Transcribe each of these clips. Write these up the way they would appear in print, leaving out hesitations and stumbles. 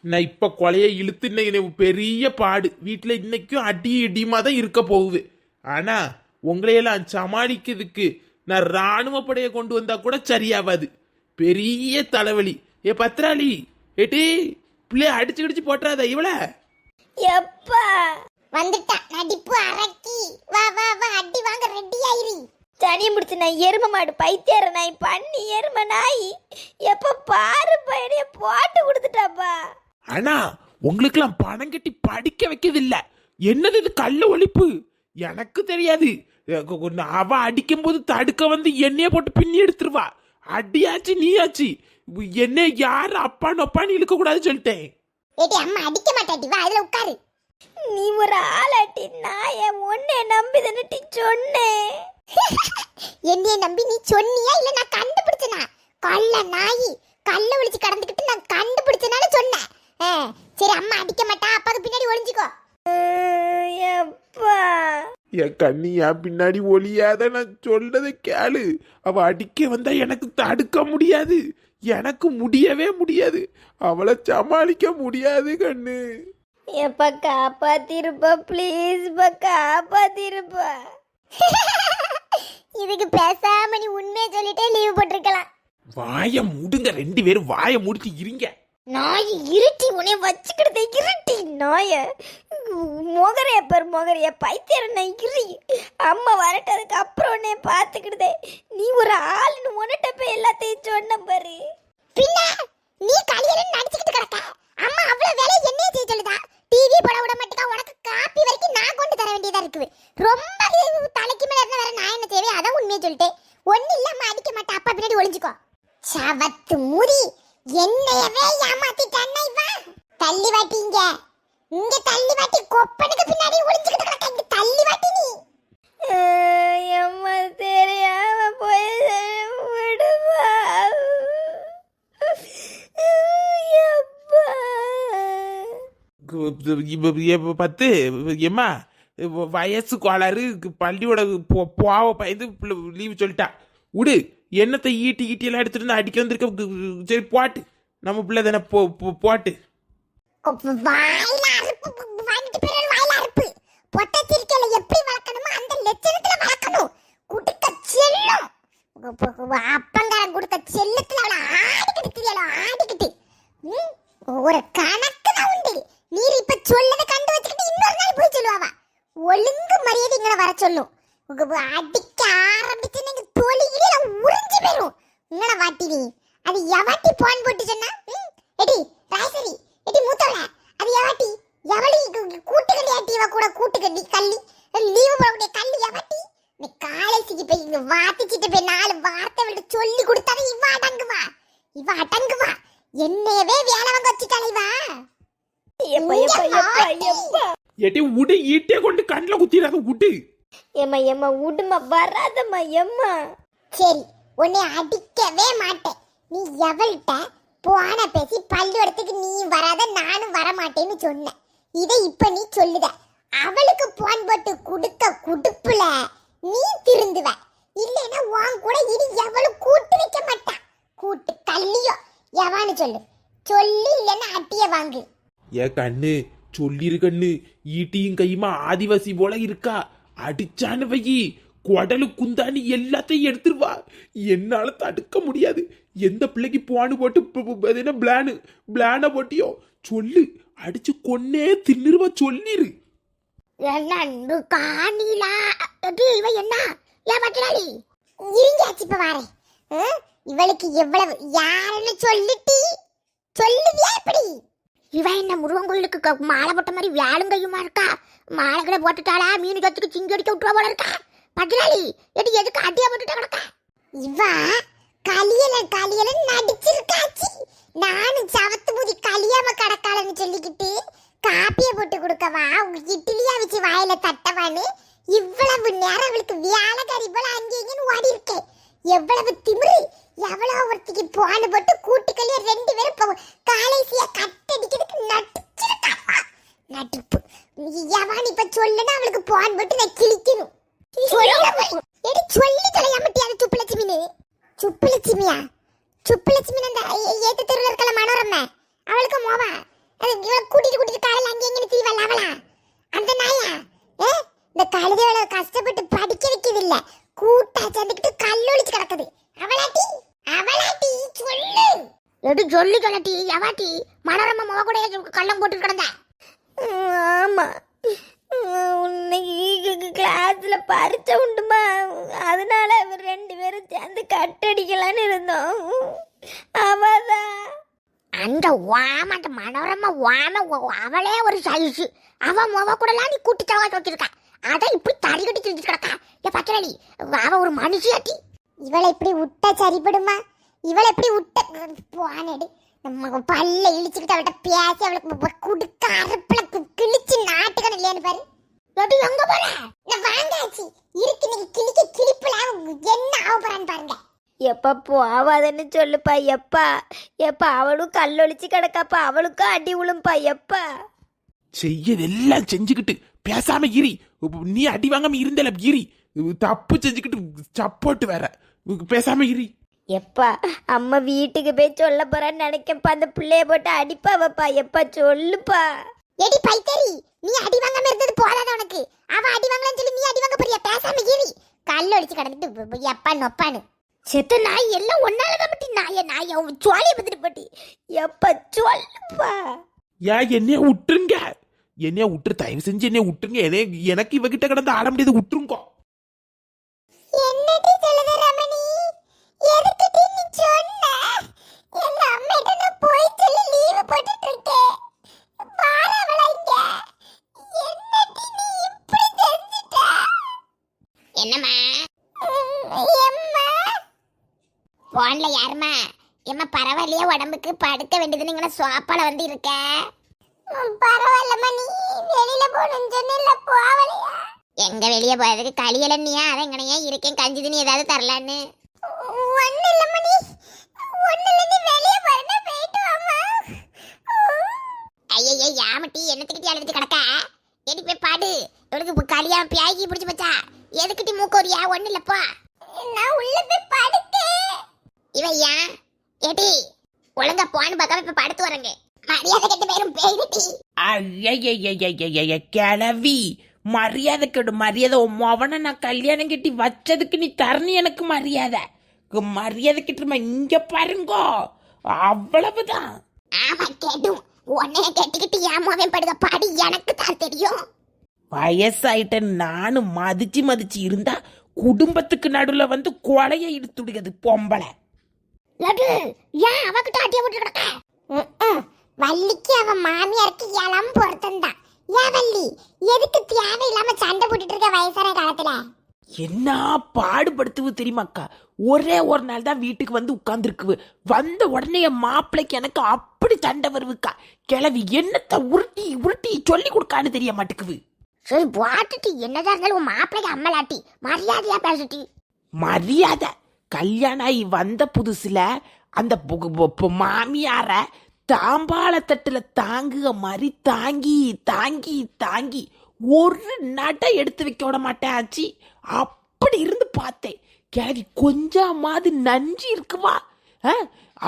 நான் இப்ப கொலைய இழுத்து இன்னைக்கு பெரிய பாடு வீட்டுல இன்னைக்கும் அடி இடியுமா தான் இருக்க போகுது. ஆனா உங்களையெல்லாம் சமாளிக்கிறதுக்கு நான் ராணுவ படையை கொண்டு வந்தா கூட சரியாவாது. பெரிய தலைவலி. ஏ பத்ராளி, ஏட்டி பிள்ளைய அடிச்சு கிடிச்சு போட்டுறாத இவள. எப்பா வந்துட்டா நடிப்பு அரக்கி. வா வா வா அடி வாங்க ரெடி ஆயிரு. தனியை முடிச்சு நான் எரும மாடு பைத்தியார நாய் பண்ணி எரும நாய் எப்ப பாரு பையனைய போட்டு கொடுத்துட்டாப்பா. ஆனா உங்களுக்கெல்லாம் பணம் கட்டி படிக்க வைக்கிறது இல்ல. என்னது இது கள்ள ஒழிப்பு? எனக்கு தெரியாது. அவ அடிக்கும் போது தடுக்க வந்து எண்ணெய போட்டு பின்னி எடுத்துருவா. அடியாச்சு நீயாச்சு. என்ன யாரு அப்பான்னு அப்பான்னு இழுக்க கூடாது சொல்லிட்டேன். ஏடி அம்மா அடிக்க மாட்டாடி, வா அதுல உட்காரு. நீ ஒரு ஆளாட்டி நான் என் உன்னை நம்பி தானே சொன்னேன். என்னைய நம்பி நீ சொன்னியா இல்ல நான் கண்டுபிடிச்சனா? கள்ள நாய் கள்ள ஒளிச்சு கடந்துக்கிட்டு நான் கண்டுபிடிச்சனால சொன்னேன். சரி அம்மா அடிக்க மாட்டா, அப்பாக்கு பின்னாடி ஒளிஞ்சுக்கோ. எப்பா என் கண்ணி என் பின்னாடி ஒளியாத, நான் சொல்றதை கேளு. அவ அடிக்க வந்தா எனக்கு தடுக்க முடியாது. எனக்கு முடியவே முடியாது. அவளை சமாளிக்க முடியாது கண்ணு. எப்பா காப்பாத்திருப்பா ப்ளீஸ்ப்பா, காப்பாத்திருப்பா. இதுக்கு பேசாம நீ உண்மையை சொல்லிட்டே லீவ் போட்டிருக்கலாம். வாய மூடுங்க ரெண்டு பேரும், வாய முடிச்சு இருங்க. நாய் இருட்டி உன்னை வச்சுக்கிட்டதே இருட்டி நாய. மொகரைய பாரு மொகரைய பைத்தியர நாய் இரு. அம்மா வரட்டதுக்கு அப்புறம் உன்னை பார்த்துக்கிட்டதே. நீ ஒரு ஆளுன்னு உன்னிட்ட போய் எல்லாத்தையும் சொன்ன பாரு. பின்ன நீ கலியலன்னு நடிச்சுக்கிட்டு கிடக்க. அம்மா அவ்வளவு வேலையை என்னைய செய்ய சொல்லுதா? டிவி போட விட மாட்டேக்கா. உனக்கு காப்பி வரைக்கும் நான் கொண்டு தர வேண்டியதா இருக்குது. ரொம்ப தலைக்கு மேல இருந்தா வேற நான் என்ன தேவை? அதான் உண்மையை சொல்லிட்டேன். ஒண்ணு இல்ல அம்மா அடிக்க மாட்டேன், அப்பா பின்னாடி ஒளிஞ்சுக்கோ. சவத்து முடி என்னையவே ஏமாத்திட்டானே இவ. தள்ளி வாட்டிங்க இங்க, தள்ளி வாட்டி கொப்பனுக்கு பின்னாடி ஒளிஞ்சுக்கிட்டு கிடக்க. இங்க தள்ளி வாட்டி நீ. அம்மா தெரியாம போய் விடுவா. பத்து எம்மா வயசு கோளாறு பள்ளியோட போவ பயந்து லீவ் சொல்லிட்டா. விடு, என்னத்தை ஈட்டி ஈட்டி எல்லாம் எடுத்துட்டு வந்து அடிக்க வந்திருக்க. சரி போட்டு, நம்ம பிள்ளை தானே போட்டு. வாயில அறுப்பு வாங்கிட்டு போய் வாயில அறுப்பு. பொட்டச்சிருக்கையில எப்படி வளர்க்கணுமோ அந்த லட்சணத்துல வளர்க்கணும். குடுக்க செல்லும் அப்பங்காரன் கொடுக்க செல்லத்துல அவளை ஆடிக்கிட்டு தெரியலாம். ஆடிக்கிட்டு ஒரு கணக்கு தான் உண்டு. நீர் இப்ப சொல்லதை கண்டு வச்சுக்கிட்டு இன்னொரு நாள் போய் சொல்லுவாவா. ஒழுங்கு மரியாதை இங்க வர சொல்லும். அடிக்க ஆரம்பிச்சு நீங்க தோழியில உறிஞ்சு போயிடும். இங்கன வாட்டி நீ அது எவாட்டி போன் போட்டு சொன்னா? எடி ராசரி, எடி மூத்தவள, அது எவாட்டி எவளி கூட்டுக்கண்டி ஆட்டிவா கூட கூட்டுக்கண்டி கள்ளி லீவு போடக்கூடிய கள்ளி எவாட்டி? நீ காலேஜுக்கு போய் இங்க வாத்திச்சிட்டு போய் நாலு வார்த்தை விட்டு சொல்லி கொடுத்தாவே இவ அடங்குவா. இவ அடங்குவா. என்னையவே வேலை வாங்க வச்சுட்டாளே இவா. ஏட்டி உடு, ஈட்டே கொண்டு கண்ணில் குத்திடாத உடு. ஏம்மா ஏம்மா உடுமா வராதம்மா ஏம்மா. சரி உன்னை அடிக்கவே மாட்டேன். நீ எவள்கிட்ட போன பேசி பள்ளிக்கூடத்துக்கு நீ வராத நானும் வரமாட்டேன்னு சொன்ன. இதை இப்ப நீ சொல்லுத. அவளுக்கு போன் போட்டு குடுக்க குடுப்புல நீ திருந்துவ. இல்லைன்னா உன் கூட இனி எவளும் கூட்டு வைக்க மாட்டா. கூட்டு கல்லியோ எவான்னு சொல்லு. சொல்லி இல்லைன்னா அட்டிய வாங்கு. ஏ கண்ணு சொல்லிரு கண்ணு, ஈட்டியும் கையுமா ஆதிவாசி போல இருக்கா. அடிச்சான்னு வையி குடலு குந்தாணி எல்லாத்தையும் எடுத்துருவா. என்னால தடுக்க முடியாது. எந்த பிள்ளைக்கு போனு போட்டு என்ன பிளான போட்டியோ சொல்லு. அடிச்சு கொன்னே தின்னுருவா சொல்லிரு. என்ன காணிலா இவ என்ன ஏன் பட்டலாளி இருங்காச்சு இப்ப வாரேன். இவளுக்கு எவ்வளவு யாருன்னு சொல்லிட்டி சொல்லுவியா? எப்படி இவ என்ன முருகங்கோயிலுக்கு மாலை போட்ட மாதிரி வேலும் கையுமா இருக்கா? மாலை கூட போட்டுட்டாளா? மீன் கத்துக்கு சிங்கி அடிக்க விட்டுவா போல இருக்கா? பட்டலாளி எது எதுக்கு அடியா போட்டுட்டா கிடக்கா? இவ கலியல நடிச்சிருக்காச்சு. நானும் சவத்து பூதி கலியாம கடக்காலன்னு சொல்லிக்கிட்டு காப்பியை போட்டு கொடுக்கவா இட்லியா வச்சு வாயில தட்டவான்னு இவ்வளவு நேரம் அவளுக்கு வேலைக்காரி போல அங்கேயும் ஓடி இருக்கேன். எவ்வளவு திமிரு! எவ்வளவு ஒருத்திக்கு போன போட்டு கூட்டுக்கல்லிய ரெண்டு பேரும் காலேசியா கட்டடிக்கிறதுக்கு நடிச்சிருக்காப்பா. நடிப்பு எவான் இப்ப சொல்லுன்னா அவளுக்கு போன் போட்டு நான் கிழிக்கணும். எடி சொல்லி தொலையாமட்டியா சுப்புலட்சுமின்னு? சுப்புலட்சுமியா? சுப்புலட்சுமி அந்த ஏத்த தெருவில் இருக்கல மனோரமா அவளுக்கு மோவா அது இவளை கூட்டிட்டு காலையில் அங்கே எங்கே தீவல்ல அவளா அந்த நாயா இந்த கழுதையோட கஷ்டப்பட்டு படிக்க வைக்கிறது இல்ல கூட்டா சேர்ந்துக்கிட்டு கல்லொழிச்சு கிடக்குது அவளாட்டி சொல்லு எடு சொல்லட்டி எவாட்டி மனோரமா முக கூட கள்ளம் போட்டு கிடந்த ஆமா இன்னைக்கு கிளாஸ்ல பரிச்சை உண்டுமா, அதனால அவர் 2 பேரும் சேர்ந்து கட்டடிக்கலான்னு இருந்தோம். அவதான் அந்த வாம மனோரமா அவளே ஒரு சைஸ் அவ முக கூடலாம் நீ கூட்டி சவா வச்சிருக்கா அதான் இப்படி தறி கட்டி செஞ்சு கிடக்கா ஏ பச்சடி அவ ஒரு மனுஷியாட்டி இவளை இப்படி விட்டா சரிப்படுமா இவளை எப்படி விட்ட போனடி நம்ம பல்ல இழிச்சுக்கிட்டு அவள்கிட்ட பேசி அவளுக்கு குடுக்க அரப்புல கிழிச்சு நாட்டுக்கணும் இல்லையான்னு பாரு எப்படி எங்க போற நான் வாங்காச்சு இருக்கு நீங்க கிழிக்க கிளிப்புல என்ன ஆக போறான்னு பாருங்க எப்ப போவாதன்னு சொல்லுப்பா. எப்பா அவளும் கல்லொழிச்சு கிடக்காப்பா, அவளுக்கும் அடி உளும்பா. எப்பா செய்யதெல்லாம் செஞ்சுக்கிட்டு பேசாம இரி. நீ அடி வாங்காம இருந்தல இரி. தப்பு செஞ்சுக்கிட்டு சப்போட்டு வேற பேசாம இரி. எப்பா அம்மா வீட்டுக்கு போய் சொல்ல போறான்னு நினைக்கப்பா, அந்த பிள்ளைய போட்டு அடிப்பாவப்பா. எப்பா சொல்லுப்பா. எடி பைத்தரி நீ அடி வாங்காம இருந்தது போதாத உனக்கு. அவ அடி வாங்கலன்னு சொல்லி நீ அடி வாங்க போறியா? பேசாம இரி. கல்ல ஒடிச்சு கிடந்துட்டு எப்பா நொப்பானு செத்த நாய் எல்லாம் ஒன்னாலதான் பட்டி நாய சோழிய பத்திட்டு போட்டி. எப்பா சொல்லுப்பா. என்னைய விட்டுருங்க, என்னைய விட்டுரு, தயவு செஞ்சு என்னைய விட்டுருங்க. எனக்கு இவகிட்ட கிடந்து ஆட முடியாது, விட்டுருங்க. என்னடி சொல்லுத ரமணி? எதுக்கிட்ட நீ சொன்ன? எங்க அம்மாட்ட நான் போய் சொல்லி லீவ் போட்டுட்டு இருக்கேன். பாரவளைங்க. என்னடி நீ இப்படி செஞ்சிட்ட? என்னம்மா? எம்மா. போன்ல யாரும்மா? எம்மா பரவாயில்லையா? உடம்புக்கு படுக்க வேண்டியது நீங்க சோப்பால வந்து இருக்க. பரவாயில்லம்மா, நீ வெளியில போகணும்னு சொன்ன போவலையா? எங்க வெளியே போறதுக்கு களியல நீயா? அதை எங்கனையா இருக்கேன், கஞ்சி தண்ணி ஏதாவது தரலான்னு. ஒண்ணு இல்ல மணி, ஒண்ணு இல்ல, நீ வெளியே போறனா போயிட்டு வாமா. ஐயய்ய யாமட்டி என்னத்துக்கிட்டே அழுது கிடக்கா? எடி போய் பாடு. இவளுக்கு களியா பியாக்கி பிடிச்சு வச்சா எதுக்கிட்டி மூக்கோரியா? ஒண்ணு இல்லப்பா, நான் உள்ள போய் படுக்க. இவையா ஏடி ஒழுங்கா போன்னு பார்க்காம இப்ப படுத்து வரங்க. மரியாதை கெட்ட பேரும் பேய்விட்டி. கிளவி மரியாதை கெடு, மரியாதை. அவனை நான் கல்யாணம் கட்டி வச்சதுக்கு நீ தரணி எனக்கு மரியாதை. மரியாதை கிட்டுமா இங்க பாருங்கோ, அவ்வளவுதான். ஆமா கேட்டும், உன்னைய கெட்டுக்கிட்டு ஏமாவே படுக பாடி எனக்கு தான் தெரியும். வயசாயிட்ட நானும் மதிச்சு இருந்தா குடும்பத்துக்கு நடுவுல வந்து கொலைய இழுத்துடுகிறது பொம்பளை. ஏன் அவகிட்ட அட்டிய போட்டு கிடக்க? வள்ளிக்கு அவ மாமியாருக்கு இளம் பொருத்தம்தான். ஏன் வள்ளி எதுக்கு தேவையில்லாம சண்டை போட்டுட்டு இருக்க வயசான காலத்துல? என்ன பாடுபடுத்துவு தெரியுமாக்கா? ஒரே ஒரு நாள் தான் வீட்டுக்கு வந்து உட்கார்ந்துருக்கு. வந்த உடனே என் மாப்பிள்ளைக்கு எனக்கு அப்படி சண்டை வருவுக்கா. கிளவி என்னத்த உருட்டி உருட்டி சொல்லி கொடுக்கான்னு தெரிய மாட்டேக்குது. சரி பாட்டுட்டு என்னதான் இருந்தாலும் உன் மாப்பிள்ளைக்கு அம்மலாட்டி மரியாதையா பேசிட்டி. மரியாதை கல்யாணம் ஆகி வந்த புதுசுல அந்த மாமியார தாம்பாள தட்டுல தாங்குக மாதிரி தாங்கி தாங்கி தாங்கி ஒரு நடை எடுத்து வைக்க விட மாட்டேன் ஆச்சி. அப்படி இருந்து பார்த்தேன். கிளவி கொஞ்சமாவது நஞ்சு இருக்குவா?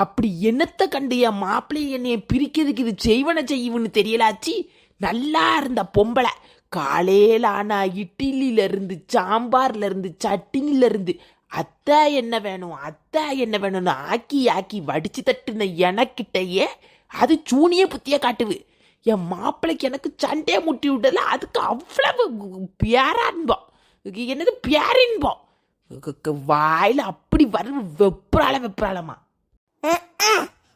அப்படி என்னத்தை கண்டு என் மாப்பிள்ளை என்னைய பிரிக்கிறதுக்கு இது செய்வன்னு தெரியலாச்சி. நல்லா இருந்த பொம்பளை காலையில ஆனா இட்லியில இருந்து சாம்பார்ல இருந்து சட்டினில இருந்து அத்தா என்ன வேணும்னு ஆக்கி ஆக்கி வடிச்சு தட்டுன எனக்கிட்டயே அது சூனிய புத்திய காட்டுது. என் மாப்பிள்ளைக்கு எனக்கு சண்டையை முட்டி விடல. அதுக்கு அவ்வளவு பேரான்பம், என்னது பேரின்பம். வாயில அப்படி வர வெப்ராளமா.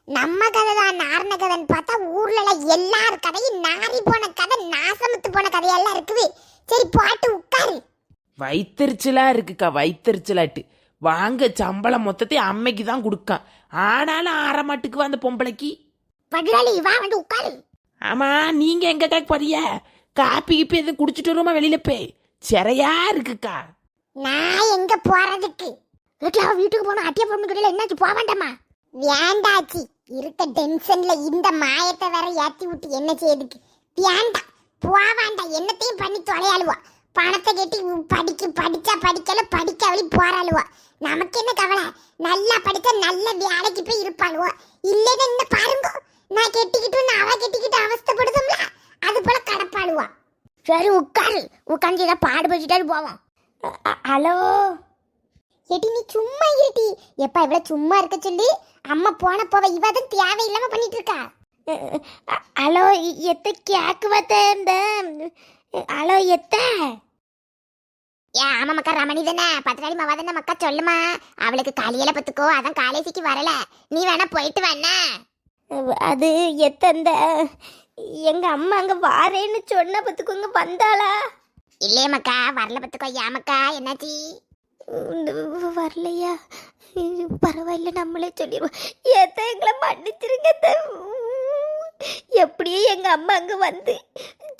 நம்ம கதை தான் நார்ன கதைன்னு பார்த்தா ஊர்ல எல்லார் கதையும் நாரி போன கதை, நாசமத்து போன கதையெல்லாம் இருக்குது. சரி பாட்டு உட்காரு. வயிற்றுச்சலா இருக்குக்கா, வயிற்றுச்சலாட்டு. வாங்க சம்பளம் மொத்தத்தை அம்மைக்கு தான் கொடுக்கான். ஆனாலும் ஆறமாட்டுக்கு அந்த பொம்பளைக்கு. படுறாளி வா வந்து உட்காரு. ஆமா நீங்க எங்க கேட்க போறிய? காப்பி கிப்பி எதுவும் குடிச்சிட்டு வருமா வெளியில போய்? சிறையா இருக்குக்கா. நான் எங்க போறதுக்கு? வீட்டுக்கு போன அட்டிய பொண்ணு கடையில என்னாச்சு போக வேண்டாமா? வேண்டாச்சு, இருக்க டென்ஷன்ல இந்த மாயத்தை வேற ஏத்தி விட்டு என்ன செய்யுதுக்கு? வேண்டாம் போவாண்டா, என்னத்தையும் பண்ணி தொலையாளுவா. பணத்தை கட்டி படிச்சா படிக்கல, படிக்காவளி போறாளுவா. நமக்கு என்ன கவலை? நல்லா படிச்சா நல்ல வேலைக்கு போய் இருப்பாளுவோ. இல்லைன்னு என்ன பாருங்க, நான் கெட்டிக்கிட்டு அவ கெட்டிக்கிட்டு அவ சரி உட்காரு, உட்காந்து ஏதாவது பாடுபட்டுட்டாரு போவோம். ஹலோ எடி நீ சும்மா இருடி. எப்ப இவ்வளவு சும்மா இருக்க சொல்லி அம்மா போன போவ இவதான் தேவையில்லாம பண்ணிட்டு இருக்கா. ஹலோ எத்த கேக்கு வந்த ஹலோ எத்த ஏன் ஆமா மக்கா ரமணி தானே, பத்திராளி மாவா தானே மக்கா, சொல்லுமா. அவளுக்கு காலையில பத்துக்கோ, அதான் காலேஜுக்கு வரல. நீ வேணா போயிட்டு வேணா. அது எத்தந்த எங்க அம்மா அங்க வாரேன்னு சொன்ன பத்துக்குங்க வந்தாளா? இல்லையே மக்கா வரல பத்துக்கோ. ஏமாக்கா என்னாச்சு? வரலையா? பரவாயில்ல, நம்மளே சொல்லிடுவோம். ஏத்த எங்களை மன்னிச்சிருங்க அத்தை. எப்படியும் எங்க அம்மா அங்க வந்து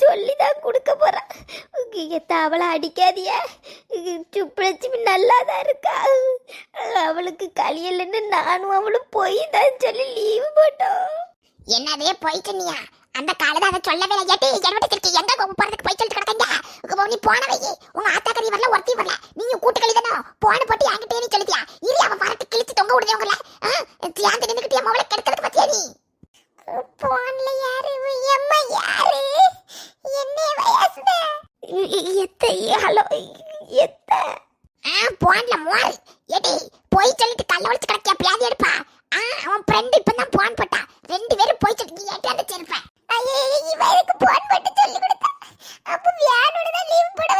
சொல்லிதான் கொடுக்க போறா. எத்த அவளை அடிக்காதிய, சுப்பலட்சுமி நல்லாதான் இருக்கா. அவளுக்கு கலியலன்னு நானும் அவளும் போய் தான் சொல்லி லீவு போட்டோம். என்னதே போய் சொன்னியா? அந்த காலத்தை அதை சொல்லவே இல்லை. ஏட்டி என்னோட எங்க போறதுக்கு போய் சொல்லிட்டு கிடக்கங்க. நீ போன வை, உங்க ஆத்தாக்கறி வரல, ஒருத்தி வரல, நீங்க கூட்டுக்களி தானே போன போட்டு என்கிட்டே நீ சொல்லிட்டியா? இரு அவன் வரட்டு கிழிச்சு தொங்க விடுதவங்கள தியாந்து நின்றுக்கிட்டே மவளை கெடுக்கிறதுக்கு பத்தியா நீ? போன்ல யாரு அம்மா யாரு என்ன வயசுல எத்த? ஹலோ எத்த போன்ல மோர். ஏட்டி போய் சொல்லிட்டு கல்ல ஒழிச்சு கிடக்கியா? பியாதி எடுப்பா. அவன் ஃப்ரெண்ட் இப்பதான் போன் போட்டா. 2 பேரும் போய் சொல்லிட்டு ஏட்டி அந்த செருப்பேன். இவருக்கு போன் போட்டு சொல்லி கொடுத்தா. அப்ப வியானோட தான் லீவ் போட